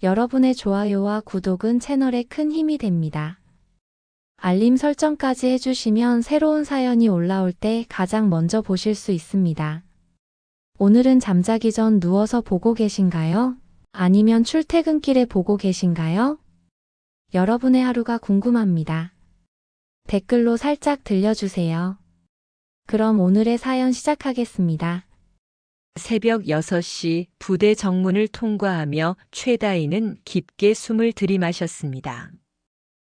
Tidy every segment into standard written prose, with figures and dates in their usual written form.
여러분의 좋아요와 구독은 채널에 큰 힘이 됩니다. 알림 설정까지 해주시면 새로운 사연이 올라올 때 가장 먼저 보실 수 있습니다. 오늘은 잠자기 전 누워서 보고 계신가요? 아니면 출퇴근길에 보고 계신가요? 여러분의 하루가 궁금합니다. 댓글로 살짝 들려주세요. 그럼 오늘의 사연 시작하겠습니다. 새벽 6시 부대 정문을 통과하며 최다희는 깊게 숨을 들이마셨습니다.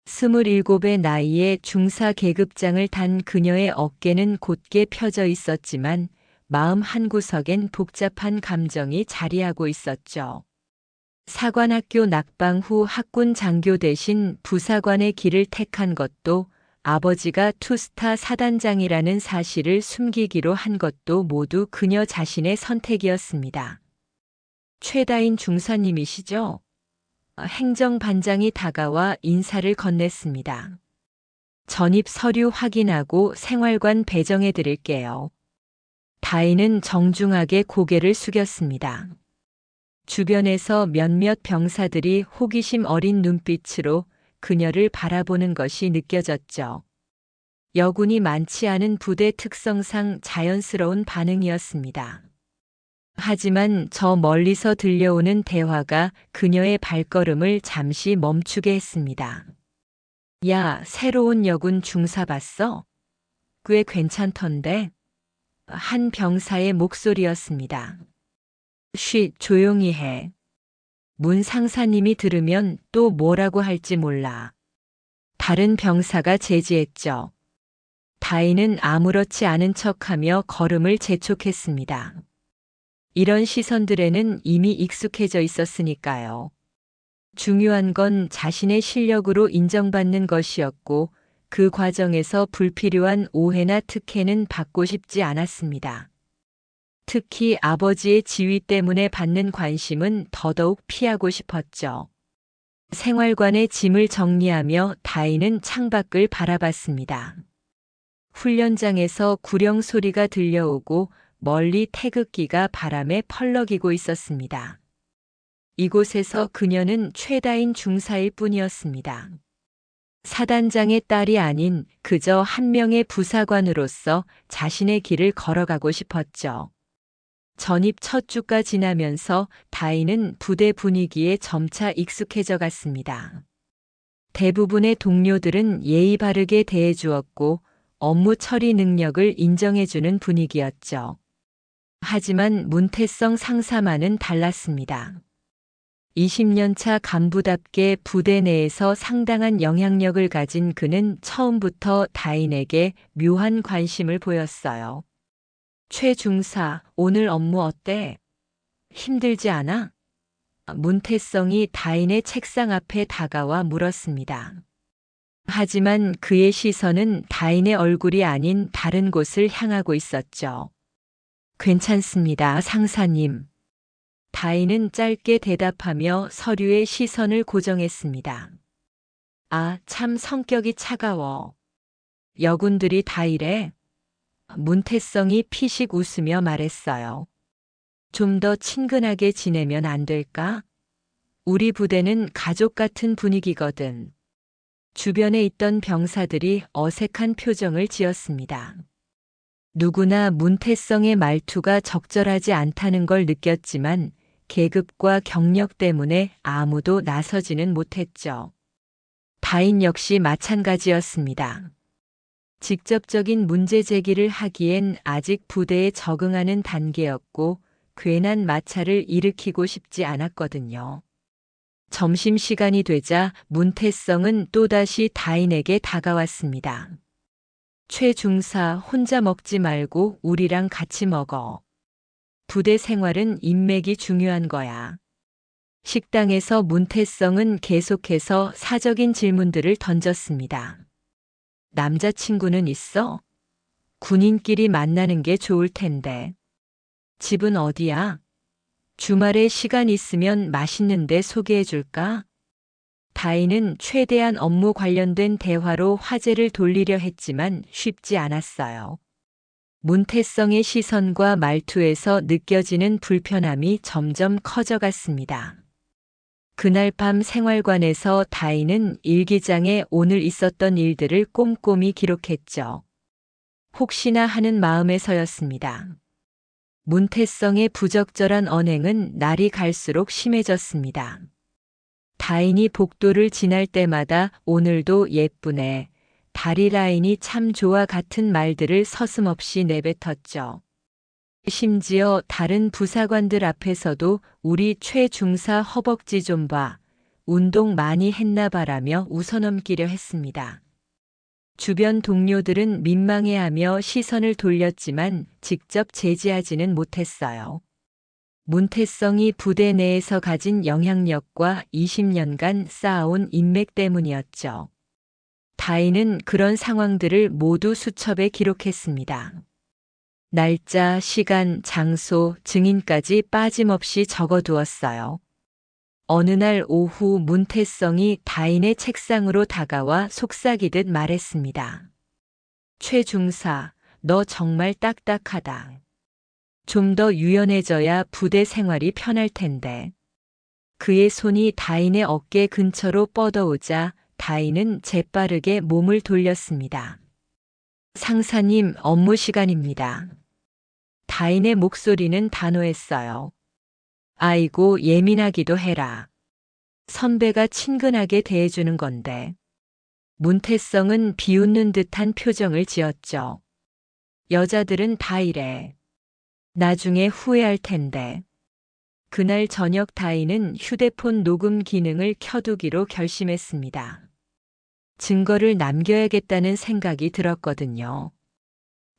27의 나이에 중사 계급장을 단 그녀의 어깨는 곧게 펴져 있었지만 마음 한구석엔 복잡한 감정이 자리하고 있었죠. 사관학교 낙방 후 학군 장교 대신 부사관의 길을 택한 것도, 아버지가 투스타 사단장이라는 사실을 숨기기로 한 것도 모두 그녀 자신의 선택이었습니다. 최다인 중사님이시죠? 행정반장이 다가와 인사를 건넸습니다. 전입 서류 확인하고 생활관 배정해 드릴게요. 다인은 정중하게 고개를 숙였습니다. 주변에서 몇몇 병사들이 호기심 어린 눈빛으로 그녀를 바라보는 것이 느껴졌죠. 여군이 많지 않은 부대 특성상 자연스러운 반응이었습니다. 하지만 저 멀리서 들려오는 대화가 그녀의 발걸음을 잠시 멈추게 했습니다. 야, 새로운 여군 중사 봤어? 꽤 괜찮던데? 한 병사의 목소리였습니다. 쉿, 조용히 해. 문 상사님이 들으면 또 뭐라고 할지 몰라. 다른 병사가 제지했죠. 다인은 아무렇지 않은 척하며 걸음을 재촉했습니다. 이런 시선들에는 이미 익숙해져 있었으니까요. 중요한 건 자신의 실력으로 인정받는 것이었고, 그 과정에서 불필요한 오해나 특혜는 받고 싶지 않았습니다. 특히 아버지의 지위 때문에 받는 관심은 더더욱 피하고 싶었죠. 생활관의 짐을 정리하며 다인은 창밖을 바라봤습니다. 훈련장에서 구령 소리가 들려오고 멀리 태극기가 바람에 펄럭이고 있었습니다. 이곳에서 그녀는 최다인 중사일 뿐이었습니다. 사단장의 딸이 아닌 그저 한 명의 부사관으로서 자신의 길을 걸어가고 싶었죠. 전입 첫 주가 지나면서 다인은 부대 분위기에 점차 익숙해져 갔습니다. 대부분의 동료들은 예의 바르게 대해주었고 업무 처리 능력을 인정해주는 분위기였죠. 하지만 문태성 상사만은 달랐습니다. 20년 차 간부답게 부대 내에서 상당한 영향력을 가진 그는 처음부터 다인에게 묘한 관심을 보였어요. 최 중사, 오늘 업무 어때? 힘들지 않아? 문태성이 다인의 책상 앞에 다가와 물었습니다. 하지만 그의 시선은 다인의 얼굴이 아닌 다른 곳을 향하고 있었죠. 괜찮습니다, 상사님. 다인은 짧게 대답하며 서류에 시선을 고정했습니다. 아, 참 성격이 차가워. 여군들이 다 이래? 문태성이 피식 웃으며 말했어요. 좀 더 친근하게 지내면 안 될까? 우리 부대는 가족 같은 분위기거든. 주변에 있던 병사들이 어색한 표정을 지었습니다. 누구나 문태성의 말투가 적절하지 않다는 걸 느꼈지만 계급과 경력 때문에 아무도 나서지는 못했죠. 다인 역시 마찬가지였습니다. 직접적인 문제 제기를 하기엔 아직 부대에 적응하는 단계였고 괜한 마찰을 일으키고 싶지 않았거든요. 점심시간이 되자 문태성은 또다시 다인에게 다가왔습니다. 최 중사, 혼자 먹지 말고 우리랑 같이 먹어. 부대 생활은 인맥이 중요한 거야. 식당에서 문태성은 계속해서 사적인 질문들을 던졌습니다. 남자친구는 있어? 군인끼리 만나는 게 좋을 텐데. 집은 어디야? 주말에 시간 있으면 맛있는 데 소개해 줄까? 다인은 최대한 업무 관련된 대화로 화제를 돌리려 했지만 쉽지 않았어요. 문태성의 시선과 말투에서 느껴지는 불편함이 점점 커져갔습니다. 그날 밤 생활관에서 다인은 일기장에 오늘 있었던 일들을 꼼꼼히 기록했죠. 혹시나 하는 마음에서였습니다. 문태성의 부적절한 언행은 날이 갈수록 심해졌습니다. 다인이 복도를 지날 때마다 오늘도 예쁘네, 다리 라인이 참 좋아 같은 말들을 서슴없이 내뱉었죠. 심지어 다른 부사관들 앞에서도 우리 최 중사 허벅지 좀 봐, 운동 많이 했나 봐라며 웃어넘기려 했습니다. 주변 동료들은 민망해하며 시선을 돌렸지만 직접 제지하지는 못했어요. 문태성이 부대 내에서 가진 영향력과 20년간 쌓아온 인맥 때문이었죠. 다인은 그런 상황들을 모두 수첩에 기록했습니다. 날짜, 시간, 장소, 증인까지 빠짐없이 적어두었어요. 어느 날 오후 문태성이 다인의 책상으로 다가와 속삭이듯 말했습니다. 최 중사, 너 정말 딱딱하다. 좀 더 유연해져야 부대 생활이 편할 텐데. 그의 손이 다인의 어깨 근처로 뻗어오자 다인은 재빠르게 몸을 돌렸습니다. 상사님, 업무 시간입니다. 다인의 목소리는 단호했어요. 아이고, 예민하기도 해라. 선배가 친근하게 대해주는 건데. 문태성은 비웃는 듯한 표정을 지었죠. 여자들은 다 이래. 나중에 후회할 텐데. 그날 저녁 다인은 휴대폰 녹음 기능을 켜두기로 결심했습니다. 증거를 남겨야겠다는 생각이 들었거든요.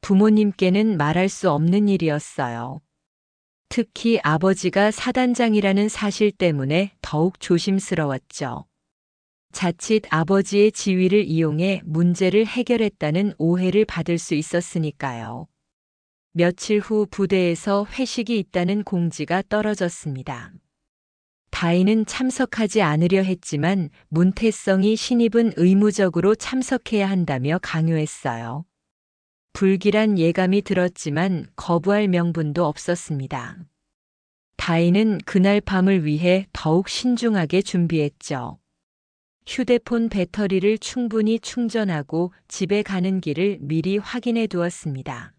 부모님께는 말할 수 없는 일이었어요. 특히 아버지가 사단장이라는 사실 때문에 더욱 조심스러웠죠. 자칫 아버지의 지위를 이용해 문제를 해결했다는 오해를 받을 수 있었으니까요. 며칠 후 부대에서 회식이 있다는 공지가 떨어졌습니다. 다인은 참석하지 않으려 했지만 문태성이 신입은 의무적으로 참석해야 한다며 강요했어요. 불길한 예감이 들었지만 거부할 명분도 없었습니다. 다인은 그날 밤을 위해 더욱 신중하게 준비했죠. 휴대폰 배터리를 충분히 충전하고 집에 가는 길을 미리 확인해 두었습니다.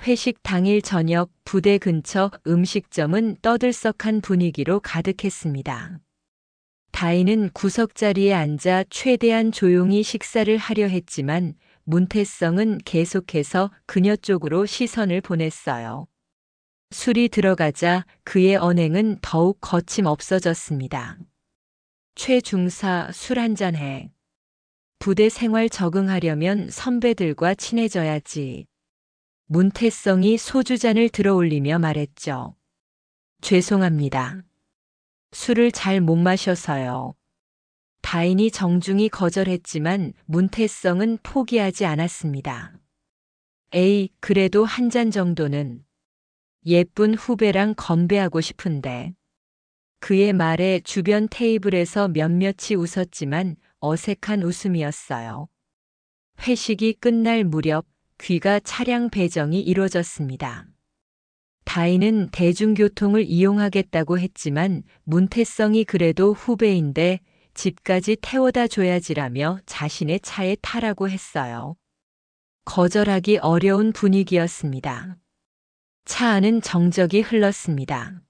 회식 당일 저녁 부대 근처 음식점은 떠들썩한 분위기로 가득했습니다. 다인은 구석자리에 앉아 최대한 조용히 식사를 하려 했지만 문태성은 계속해서 그녀 쪽으로 시선을 보냈어요. 술이 들어가자 그의 언행은 더욱 거침없어졌습니다. 최 중사, 술 한잔 해. 부대 생활 적응하려면 선배들과 친해져야지. 문태성이 소주잔을 들어올리며 말했죠. 죄송합니다. 술을 잘 못 마셔서요. 다인이 정중히 거절했지만 문태성은 포기하지 않았습니다. 에이, 그래도 한 잔 정도는. 예쁜 후배랑 건배하고 싶은데. 그의 말에 주변 테이블에서 몇몇이 웃었지만 어색한 웃음이었어요. 회식이 끝날 무렵 귀가 차량 배정이 이루어졌습니다. 다인은 대중교통을 이용하겠다고 했지만 문태성이 그래도 후배인데 집까지 태워다 줘야지라며 자신의 차에 타라고 했어요. 거절하기 어려운 분위기였습니다. 차 안은 정적이 흘렀습니다.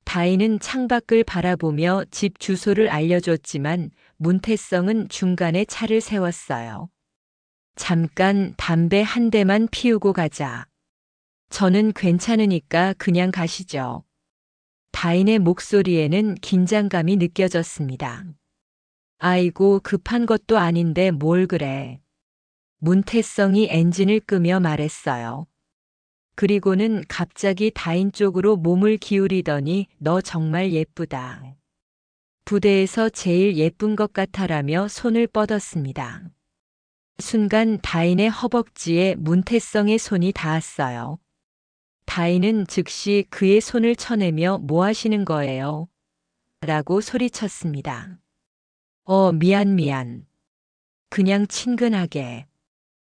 다인은 창밖을 바라보며 집 주소를 알려줬지만 문태성은 중간에 차를 세웠어요. 잠깐 담배 한 대만 피우고 가자. 저는 괜찮으니까 그냥 가시죠. 다인의 목소리에는 긴장감이 느껴졌습니다. 아이고, 급한 것도 아닌데 뭘 그래. 문태성이 엔진을 끄며 말했어요. 그리고는 갑자기 다인 쪽으로 몸을 기울이더니 너 정말 예쁘다. 부대에서 제일 예쁜 것 같아라며 손을 뻗었습니다. 순간 다인의 허벅지에 문태성의 손이 닿았어요. 다인은 즉시 그의 손을 쳐내며 뭐 하시는 거예요? 라고 소리쳤습니다. 미안. 그냥 친근하게.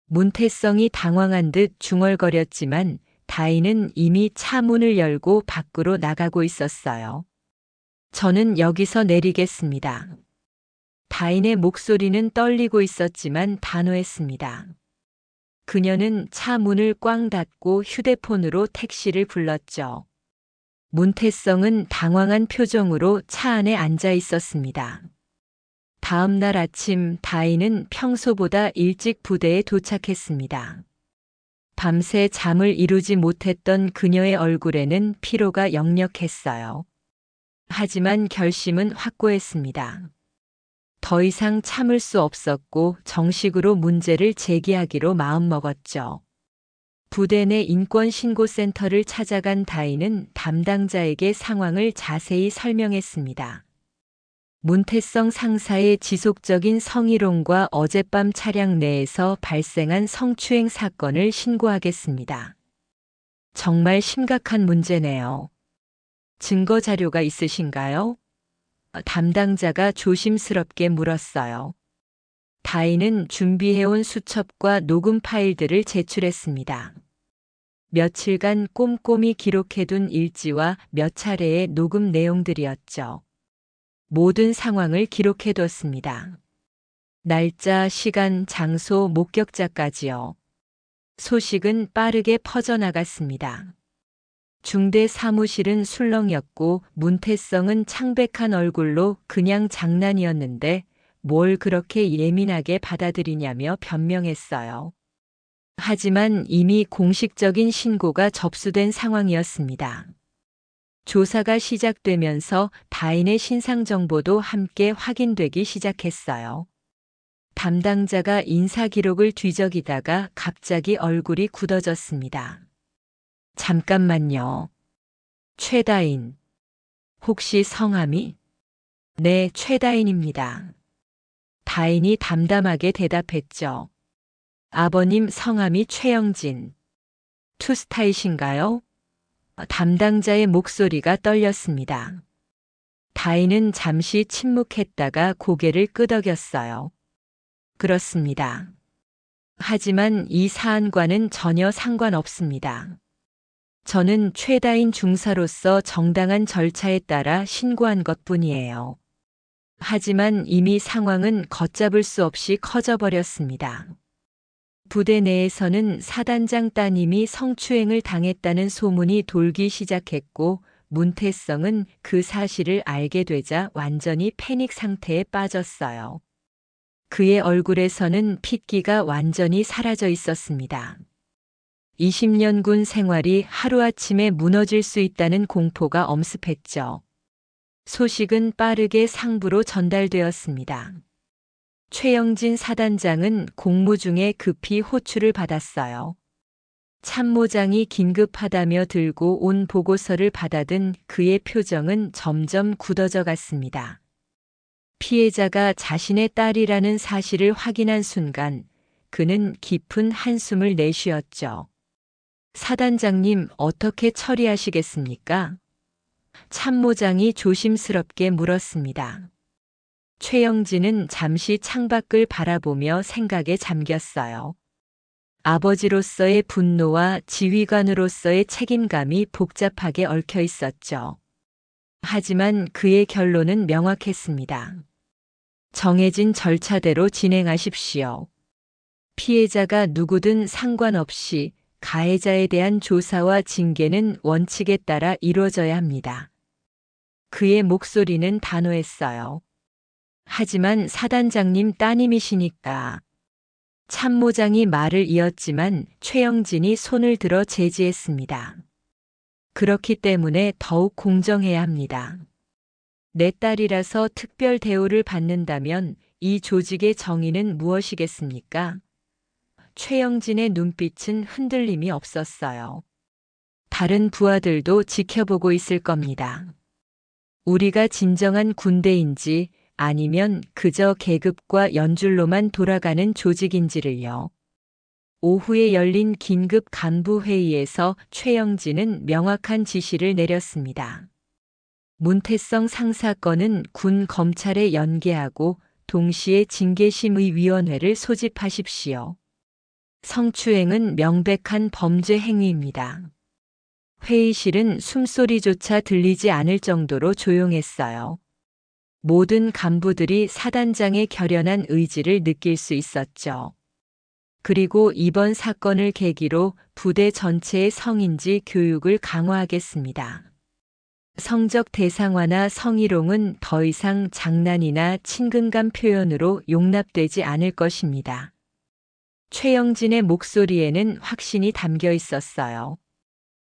문태성이 당황한 듯 중얼거렸지만 다인은 이미 차 문을 열고 밖으로 나가고 있었어요. 저는 여기서 내리겠습니다. 다인의 목소리는 떨리고 있었지만 단호했습니다. 그녀는 차 문을 꽝 닫고 휴대폰으로 택시를 불렀죠. 문태성은 당황한 표정으로 차 안에 앉아 있었습니다. 다음 날 아침 다인은 평소보다 일찍 부대에 도착했습니다. 밤새 잠을 이루지 못했던 그녀의 얼굴에는 피로가 역력했어요. 하지만 결심은 확고했습니다. 더 이상 참을 수 없었고 정식으로 문제를 제기하기로 마음먹었죠. 부대 내 인권신고센터를 찾아간 다인은 담당자에게 상황을 자세히 설명했습니다. 문태성 상사의 지속적인 성희롱과 어젯밤 차량 내에서 발생한 성추행 사건을 신고하겠습니다. 정말 심각한 문제네요. 증거 자료가 있으신가요? 담당자가 조심스럽게 물었어요. 다인은 준비해온 수첩과 녹음 파일들을 제출했습니다. 며칠간 꼼꼼히 기록해둔 일지와 몇 차례의 녹음 내용들이었죠. 모든 상황을 기록해뒀습니다. 날짜, 시간, 장소, 목격자까지요. 소식은 빠르게 퍼져나갔습니다. 중대 사무실은 술렁였고 문태성은 창백한 얼굴로 그냥 장난이었는데 뭘 그렇게 예민하게 받아들이냐며 변명했어요. 하지만 이미 공식적인 신고가 접수된 상황이었습니다. 조사가 시작되면서 다인의 신상 정보도 함께 확인되기 시작했어요. 담당자가 인사 기록을 뒤적이다가 갑자기 얼굴이 굳어졌습니다. 잠깐만요. 최다인. 혹시 성함이? 네, 최다인입니다. 다인이 담담하게 대답했죠. 아버님 성함이 최영진. 투스타이신가요? 담당자의 목소리가 떨렸습니다. 다인은 잠시 침묵했다가 고개를 끄덕였어요. 그렇습니다. 하지만 이 사안과는 전혀 상관없습니다. 저는 최다인 중사로서 정당한 절차에 따라 신고한 것뿐이에요. 하지만 이미 상황은 걷잡을 수 없이 커져버렸습니다. 부대 내에서는 사단장 따님이 성추행을 당했다는 소문이 돌기 시작했고 문태성은 그 사실을 알게 되자 완전히 패닉 상태에 빠졌어요. 그의 얼굴에서는 핏기가 완전히 사라져 있었습니다. 20년 군 생활이 하루아침에 무너질 수 있다는 공포가 엄습했죠. 소식은 빠르게 상부로 전달되었습니다. 최영진 사단장은 공무 중에 급히 호출을 받았어요. 참모장이 긴급하다며 들고 온 보고서를 받아든 그의 표정은 점점 굳어져 갔습니다. 피해자가 자신의 딸이라는 사실을 확인한 순간 그는 깊은 한숨을 내쉬었죠. 사단장님, 어떻게 처리하시겠습니까? 참모장이 조심스럽게 물었습니다. 최영진은 잠시 창밖을 바라보며 생각에 잠겼어요. 아버지로서의 분노와 지휘관으로서의 책임감이 복잡하게 얽혀 있었죠. 하지만 그의 결론은 명확했습니다. 정해진 절차대로 진행하십시오. 피해자가 누구든 상관없이 가해자에 대한 조사와 징계는 원칙에 따라 이루어져야 합니다. 그의 목소리는 단호했어요. 하지만 사단장님 따님이시니까. 참모장이 말을 이었지만 최영진이 손을 들어 제지했습니다. 그렇기 때문에 더욱 공정해야 합니다. 내 딸이라서 특별 대우를 받는다면 이 조직의 정의는 무엇이겠습니까? 최영진의 눈빛은 흔들림이 없었어요. 다른 부하들도 지켜보고 있을 겁니다. 우리가 진정한 군대인지 아니면 그저 계급과 연줄로만 돌아가는 조직인지를요. 오후에 열린 긴급 간부 회의에서 최영진은 명확한 지시를 내렸습니다. 문태성 상사 건은 군 검찰에 연계하고 동시에 징계심의위원회를 소집하십시오. 성추행은 명백한 범죄 행위입니다. 회의실은 숨소리조차 들리지 않을 정도로 조용했어요. 모든 간부들이 사단장의 결연한 의지를 느낄 수 있었죠. 그리고 이번 사건을 계기로 부대 전체의 성인지 교육을 강화하겠습니다. 성적 대상화나 성희롱은 더 이상 장난이나 친근감 표현으로 용납되지 않을 것입니다. 최영진의 목소리에는 확신이 담겨 있었어요.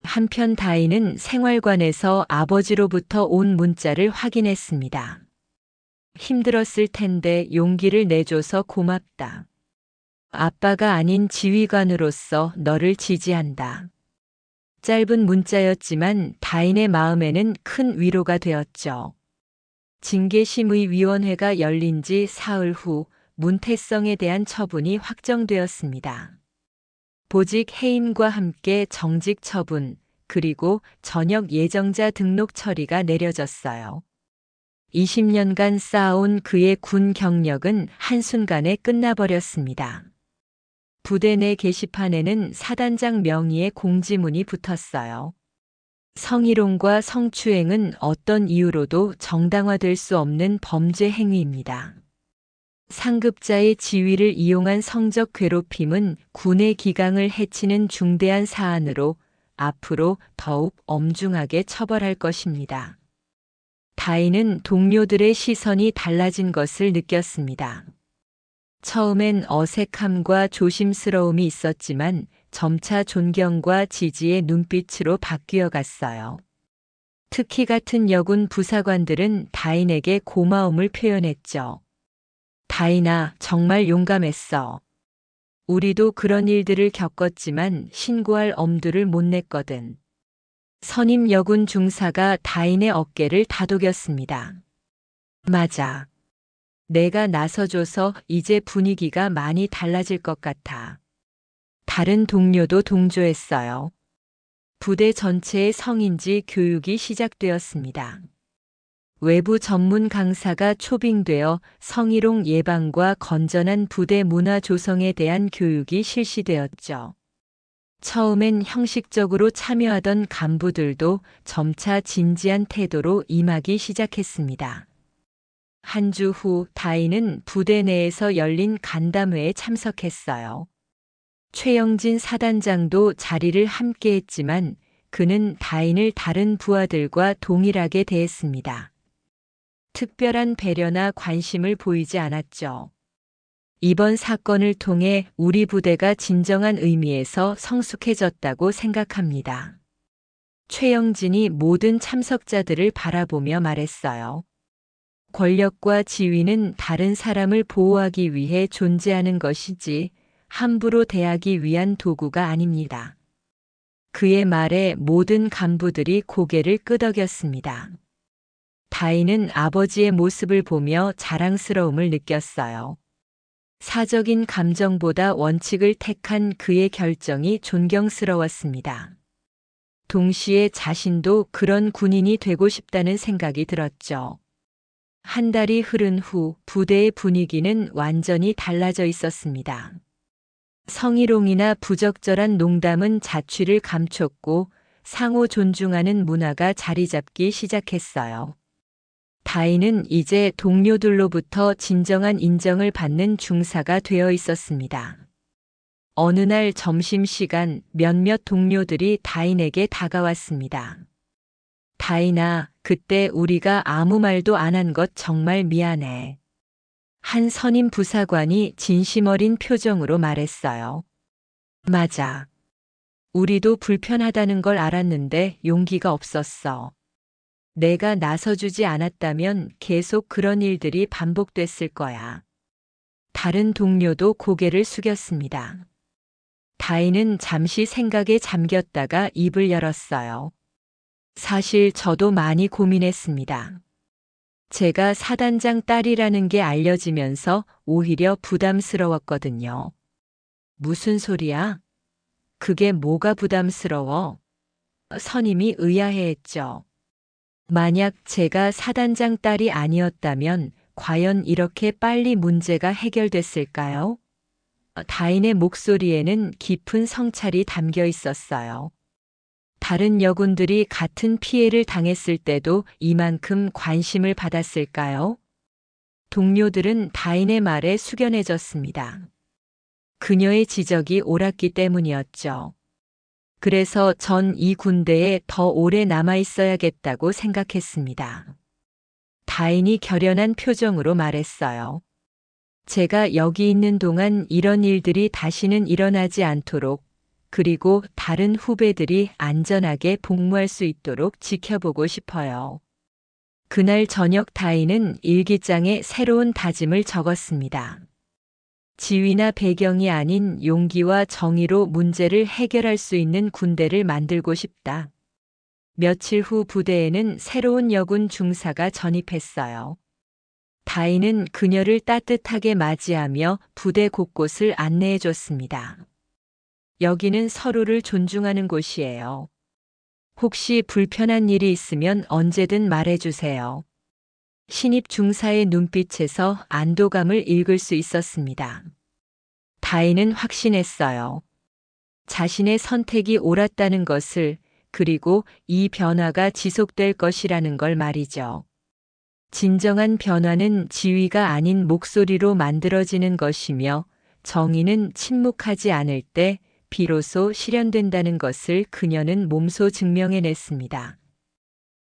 한편 다인은 생활관에서 아버지로부터 온 문자를 확인했습니다. 힘들었을 텐데 용기를 내줘서 고맙다. 아빠가 아닌 지휘관으로서 너를 지지한다. 짧은 문자였지만 다인의 마음에는 큰 위로가 되었죠. 징계심의위원회가 열린 지 사흘 후 문태성에 대한 처분이 확정되었습니다. 보직 해임과 함께 정직 처분, 그리고 전역 예정자 등록 처리가 내려졌어요. 20년간 쌓아온 그의 군 경력은 한순간에 끝나버렸습니다. 부대 내 게시판에는 사단장 명의의 공지문이 붙었어요. 성희롱과 성추행은 어떤 이유로도 정당화될 수 없는 범죄 행위입니다. 상급자의 지위를 이용한 성적 괴롭힘은 군의 기강을 해치는 중대한 사안으로 앞으로 더욱 엄중하게 처벌할 것입니다. 다인은 동료들의 시선이 달라진 것을 느꼈습니다. 처음엔 어색함과 조심스러움이 있었지만 점차 존경과 지지의 눈빛으로 바뀌어 갔어요. 특히 같은 여군 부사관들은 다인에게 고마움을 표현했죠. 다인아, 정말 용감했어. 우리도 그런 일들을 겪었지만 신고할 엄두를 못 냈거든. 선임 여군 중사가 다인의 어깨를 다독였습니다. 맞아. 내가 나서줘서 이제 분위기가 많이 달라질 것 같아. 다른 동료도 동조했어요. 부대 전체의 성인지 교육이 시작되었습니다. 외부 전문 강사가 초빙되어 성희롱 예방과 건전한 부대 문화 조성에 대한 교육이 실시되었죠. 처음엔 형식적으로 참여하던 간부들도 점차 진지한 태도로 임하기 시작했습니다. 한 주 후 다인은 부대 내에서 열린 간담회에 참석했어요. 최영진 사단장도 자리를 함께했지만 그는 다인을 다른 부하들과 동일하게 대했습니다. 특별한 배려나 관심을 보이지 않았죠. 이번 사건을 통해 우리 부대가 진정한 의미에서 성숙해졌다고 생각합니다. 최영진이 모든 참석자들을 바라보며 말했어요. 권력과 지위는 다른 사람을 보호하기 위해 존재하는 것이지 함부로 대하기 위한 도구가 아닙니다. 그의 말에 모든 간부들이 고개를 끄덕였습니다. 다인은 아버지의 모습을 보며 자랑스러움을 느꼈어요. 사적인 감정보다 원칙을 택한 그의 결정이 존경스러웠습니다. 동시에 자신도 그런 군인이 되고 싶다는 생각이 들었죠. 한 달이 흐른 후 부대의 분위기는 완전히 달라져 있었습니다. 성희롱이나 부적절한 농담은 자취를 감췄고 상호 존중하는 문화가 자리 잡기 시작했어요. 다인은 이제 동료들로부터 진정한 인정을 받는 중사가 되어 있었습니다. 어느 날 점심시간 몇몇 동료들이 다인에게 다가왔습니다. 다인아, 그때 우리가 아무 말도 안 한 것 정말 미안해. 한 선임 부사관이 진심 어린 표정으로 말했어요. 맞아. 우리도 불편하다는 걸 알았는데 용기가 없었어. 내가 나서주지 않았다면 계속 그런 일들이 반복됐을 거야. 다른 동료도 고개를 숙였습니다. 다인은 잠시 생각에 잠겼다가 입을 열었어요. 사실 저도 많이 고민했습니다. 제가 사단장 딸이라는 게 알려지면서 오히려 부담스러웠거든요. 무슨 소리야? 그게 뭐가 부담스러워? 선임이 의아해했죠. 만약 제가 사단장 딸이 아니었다면 과연 이렇게 빨리 문제가 해결됐을까요? 다인의 목소리에는 깊은 성찰이 담겨 있었어요. 다른 여군들이 같은 피해를 당했을 때도 이만큼 관심을 받았을까요? 동료들은 다인의 말에 숙연해졌습니다. 그녀의 지적이 옳았기 때문이었죠. 그래서 전 이 군대에 더 오래 남아 있어야겠다고 생각했습니다. 다인이 결연한 표정으로 말했어요. 제가 여기 있는 동안 이런 일들이 다시는 일어나지 않도록, 그리고 다른 후배들이 안전하게 복무할 수 있도록 지켜보고 싶어요. 그날 저녁 다인은 일기장에 새로운 다짐을 적었습니다. 지위나 배경이 아닌 용기와 정의로 문제를 해결할 수 있는 군대를 만들고 싶다. 며칠 후 부대에는 새로운 여군 중사가 전입했어요. 다인은 그녀를 따뜻하게 맞이하며 부대 곳곳을 안내해 줬습니다. 여기는 서로를 존중하는 곳이에요. 혹시 불편한 일이 있으면 언제든 말해주세요. 신입 중사의 눈빛에서 안도감을 읽을 수 있었습니다. 다인은 확신했어요. 자신의 선택이 옳았다는 것을, 그리고 이 변화가 지속될 것이라는 걸 말이죠. 진정한 변화는 지위가 아닌 목소리로 만들어지는 것이며, 정의는 침묵하지 않을 때 비로소 실현된다는 것을 그녀는 몸소 증명해냈습니다.